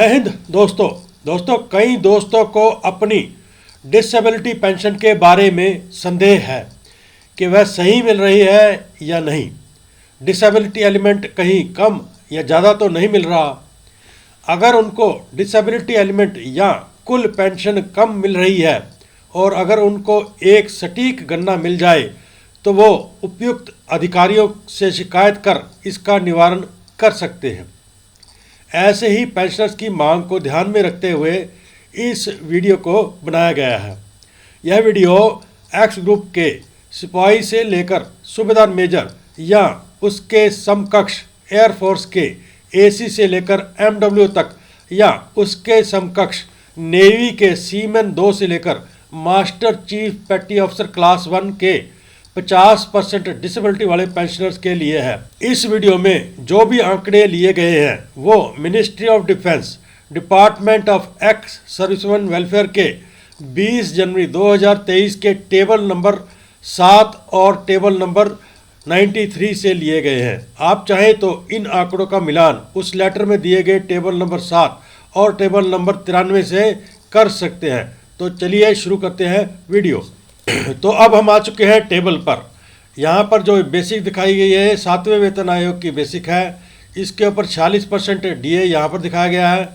जय हिंद दोस्तों कई दोस्तों को अपनी डिसेबिलिटी पेंशन के बारे में संदेह है कि वह सही मिल रही है या नहीं। डिसेबिलिटी एलिमेंट कहीं कम या ज़्यादा तो नहीं मिल रहा। अगर उनको डिसेबिलिटी एलिमेंट या कुल पेंशन कम मिल रही है और अगर उनको एक सटीक गणना मिल जाए तो वो उपयुक्त अधिकारियों से शिकायत कर इसका निवारण कर सकते हैं। ऐसे ही पेंशनर्स की मांग को ध्यान में रखते हुए इस वीडियो को बनाया गया है। यह वीडियो एक्स ग्रुप के सिपाही से लेकर सूबेदार मेजर या उसके समकक्ष एयरफोर्स के एसी से लेकर एमडब्ल्यू तक या उसके समकक्ष नेवी के सीमैन 2 से लेकर मास्टर चीफ पेटी ऑफिसर क्लास 1 के 50% डिसेबिलिटी वाले पेंशनर्स के लिए है। इस वीडियो में जो भी आंकड़े लिए गए हैं वो ministry of defence department of ex serviceman welfare के 20 जनवरी 2023 के टेबल नंबर 7 और टेबल नंबर 93 से लिए गए हैं। आप चाहें तो इन आंकड़ों का मिलान उस लेटर में दिए गए टेबल नंबर 7 और टेबल नंबर 93 से कर सकते हैं। तो चलिए शुरू करते हैं वीडियो। तो अब हम आ चुके हैं टेबल पर। यहाँ पर जो बेसिक दिखाई गई है 7वें वेतन आयोग की बेसिक है। इसके ऊपर 46% डीए यहाँ पर दिखाया गया है।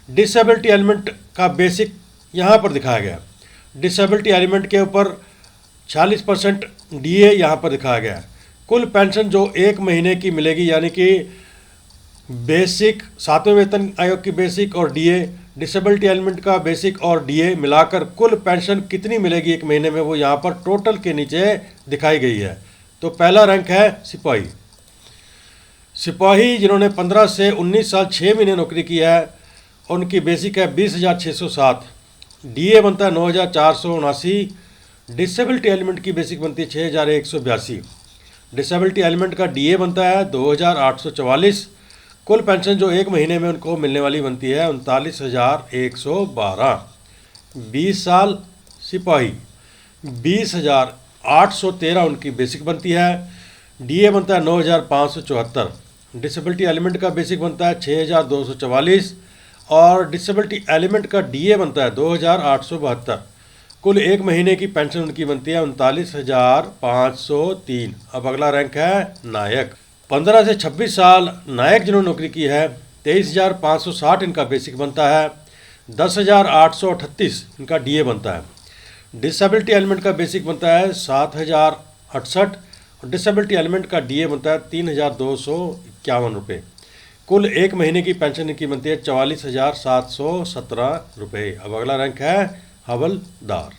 डिसेबिलिटी एलिमेंट का बेसिक यहाँ पर दिखाया गया। डिसेबिलिटी एलिमेंट के ऊपर 46% डीए यहाँ पर दिखाया गया है। कुल पेंशन जो 1 महीने की मिलेगी यानी कि बेसिक 7वें वेतन आयोग की बेसिक और डीए डिसेबिलिटी एलिमेंट का बेसिक और डीए मिलाकर कुल पेंशन कितनी मिलेगी 1 महीने में वो यहाँ पर टोटल के नीचे दिखाई गई है। तो पहला रैंक है सिपाही जिन्होंने 15 से 19 साल 6 महीने नौकरी की है। उनकी बेसिक है 20,607, डीए बनता है 9,479, डिसेबिलिटी एलिमेंट की बेसिक बनती है 6,182, डिसेबिलिटी एलिमेंट का डीए बनता है 2,844। कुल पेंशन जो 1 महीने में उनको मिलने वाली बनती है 39,112। 20 साल सिपाही 20,813 उनकी बेसिक बनती है। डीए बनता है 9,574, डिसेबिलिटी एलिमेंट का बेसिक बनता है 6,244 और डिसेबिलिटी एलिमेंट का डीए बनता है 2,872। कुल 1 महीने की पेंशन उनकी बनती है 39,503। अब अगला रैंक है नायक। 15 से 26 साल नायक जिन्होंने नौकरी की है 23,560 इनका बेसिक बनता है। 10,838 इनका डीए बनता है। डिसेबिलिटी एलिमेंट का बेसिक बनता है 7,068 और डिसेबिलिटी एलिमेंट का डीए बनता है 3,251 रुपये। कुल 1 महीने की पेंशन इनकी बनती है 44,717 रुपये। अब अगला रैंक है हवलदार।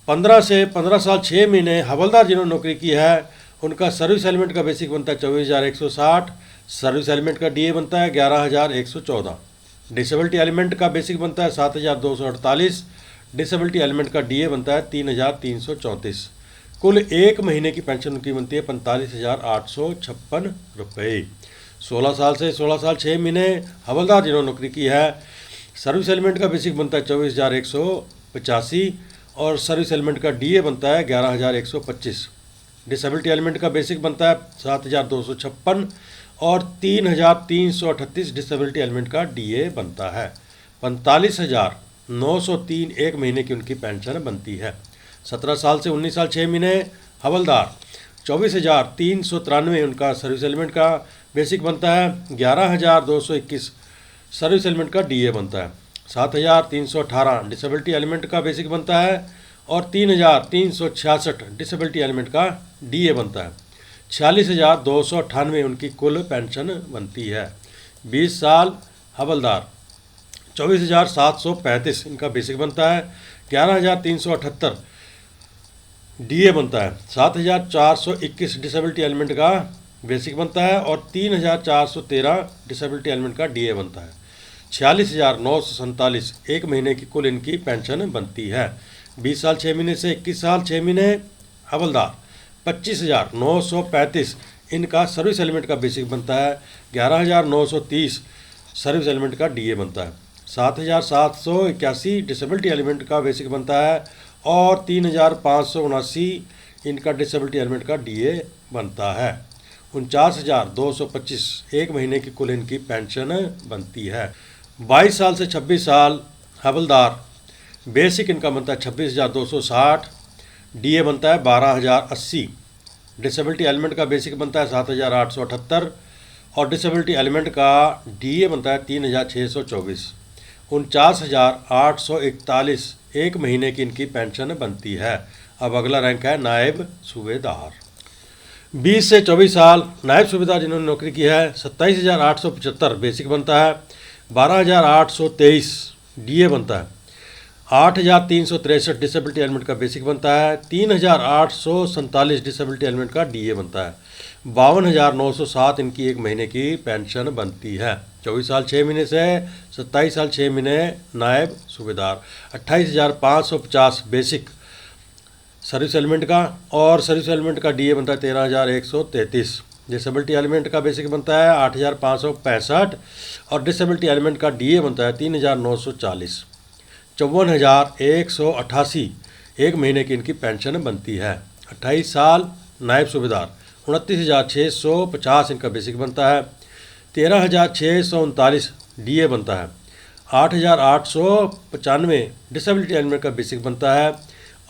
15 से 15 साल 6 महीने हवलदार जिन्होंने नौकरी की है उनका सर्विस एलिमेंट का बेसिक बनता है 24,160, सर्विस एलिमेंट का डीए बनता है 11,114, डिसेबिलिटी एलिमेंट का बेसिक बनता है 7,248, डिसेबिलिटी एलिमेंट का डीए बनता है 3,334। कुल 1 महीने की पेंशन उनकी बनती है 45,856 रुपये। 16 साल से 16 साल 6 महीने हवलदार जिन्होंने नौकरी की है सर्विस एलिमेंट का बेसिक बनता है 24,185 और सर्विस एलिमेंट का डीए बनता है 11,125, डिसेबिलिटी एलिमेंट का बेसिक बनता है 7,256 और 3,338 डिसेबिलिटी एलिमेंट का डीए बनता है। 45,903 1 महीने की उनकी पेंशन बनती है। 17 साल से 19 साल 6 महीने हवलदार 24,393 उनका सर्विस एलिमेंट का बेसिक बनता है। 11,221 सर्विस एलिमेंट का डीए बनता है। 7,318 डिसेबिलिटी एलिमेंट का बेसिक बनता है और 3,366 डिसेबिलिटी एलिमेंट का डीए बनता है। 46,298 उनकी कुल पेंशन बनती है। 20 साल हवलदार 24,735 इनका बेसिक बनता है। 11,378 डीए बनता है। 7,421 डिसेबिलिटी एलिमेंट का बेसिक बनता है और 3,413 डिसेबिलिटी एलिमेंट का डीए बनता है। 46,947 1 महीने की कुल इनकी पेंशन बनती है। 20 साल 6 महीने से 21 साल 6 महीने हवलदार 25,935 इनका सर्विस एलिमेंट का बेसिक बनता है। 11,930 सर्विस एलिमेंट का डीए बनता है। 7,781 डिसेबिलिटी एलिमेंट का बेसिक बनता है और 3,579 इनका डिसेबिलिटी एलिमेंट का डीए बनता है। 49,225 1 महीने की कुल इनकी पेंशन बनती है। 22 साल से 26 साल हवलदार बेसिक इनकम बनता है 26,260, डीए बनता है 12,080, डिसेबिलिटी एलिमेंट का बेसिक बनता है 7,878 और डिसेबिलिटी एलिमेंट का डीए बनता है 3,624। 49,841 एक महीने की इनकी पेंशन बनती है। अब अगला रैंक है नायब सूबेदार। 20 से 24 साल नायब सूबेदार जिन्होंने नौकरी की है 27,875 बेसिक बनता है, 12,823 डीए बनता है, 8,363 डिसेबिलिटी एलिमेंट का बेसिक बनता है, 3,847 डिसेबिलिटी एलिमेंट का डीए बनता है, 52,907 इनकी एक महीने की पेंशन बनती है। 24 साल 6 महीने से 27 साल 6 महीने नायब सूबेदार, 28,550 बेसिक सर्विस एलिमेंट का और सर्विस एलिमेंट का डीए बनता है 13,133। डिसेबिलिटी एलिमेंट का बेसिक बनता है 8,565 और डिसेबिलिटी एलिमेंट का डीए बनता है 3,940। 54,188 एक महीने की इनकी पेंशन बनती है। 28 साल नायब सूबेदार, 29,650 इनका बेसिक बनता है, 13,639 डीए बनता है, 8,895 डिसेबिलिटी एलिमेंट का बेसिक बनता है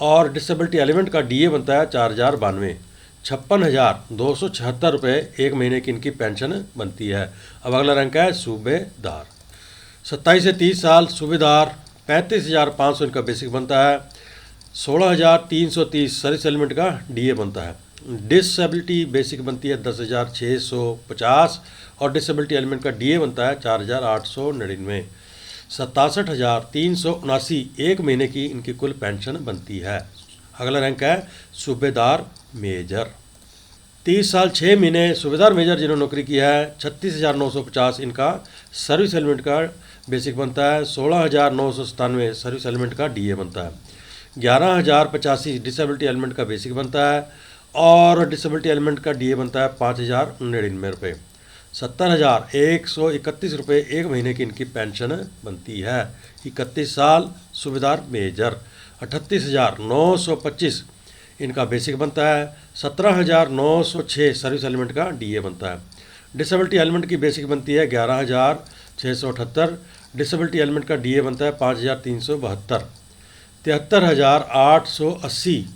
और डिसेबिलिटी एलिमेंट का डीए बनता है 4,092। 56,276 रुपये एक महीने की इनकी पेंशन बनती है। अब अगला रैंक है सूबेदार। 27 से 30 साल सूबेदार, 35,500 इनका बेसिक बनता है, 16,330 सर्विस एलिमेंट का डीए बनता है। डिसेबिलिटी बेसिक बनती है 10,650 और डिसेबिलिटी एलिमेंट का डीए बनता है 4,899। 67,379 एक महीने की इनकी कुल पेंशन बनती है। अगला रैंक है सूबेदार मेजर। 30 साल 6 महीने सूबेदार मेजर जिन्होंने नौकरी की है 36,950 इनका सर्विस एलिमेंट का बेसिक बनता है, 16,997 सर्विस एलिमेंट का डीए बनता है, 11,085 डिसेबिलिटी एलिमेंट का बेसिक बनता है और डिसेबिलिटी एलिमेंट का डीए बनता है 5,099 रुपये। 70,131 रुपये एक महीने की इनकी पेंशन बनती है। 31 साल सूबेदार मेजर, 38,925 इनका बेसिक बनता है, 17,906 सर्विस एलिमेंट का डीए बनता है। डिसेबिलिटी एलिमेंट की बेसिक बनती है 11,678, डिसेबिलिटी एलिमेंट का डीए बनता है 5,372। 73,880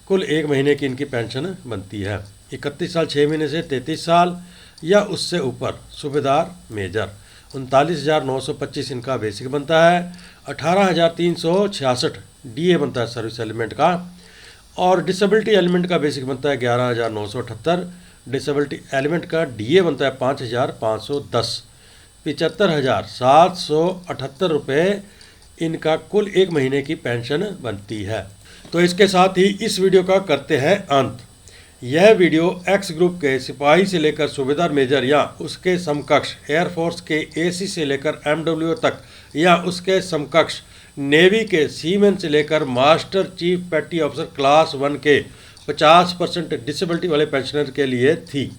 कुल एक महीने की इनकी पेंशन बनती है। 31 साल 6 महीने से 33 साल या उससे ऊपर सूबेदार मेजर, 39,925 इनका बेसिक बनता है, 18,366 डीए बनता है सर्विस एलिमेंट का और डिसेबिलिटी एलिमेंट का बेसिक बनता है 11,978, डिसेबिलिटी एलिमेंट का डीए बनता है 5,510। 75,778 रुपये इनका कुल एक महीने की पेंशन बनती है। तो इसके साथ ही इस वीडियो का करते हैं अंत। यह वीडियो एक्स ग्रुप के सिपाही से लेकर सूबेदार मेजर या उसके समकक्ष, एयरफोर्स के एसी से लेकर एमडब्ल्यू तक या उसके समकक्ष, नेवी के सीमैन से लेकर मास्टर चीफ पेटी ऑफिसर क्लास 1 के 50% डिसेबिलिटी वाले पेंशनर के लिए थी।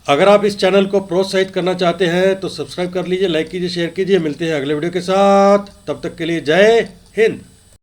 अगर आप इस चैनल को प्रोत्साहित करना चाहते हैं तो सब्सक्राइब कर लीजिए, लाइक कीजिए, शेयर कीजिए। मिलते हैं अगले वीडियो के साथ, तब तक के लिए जय हिंद।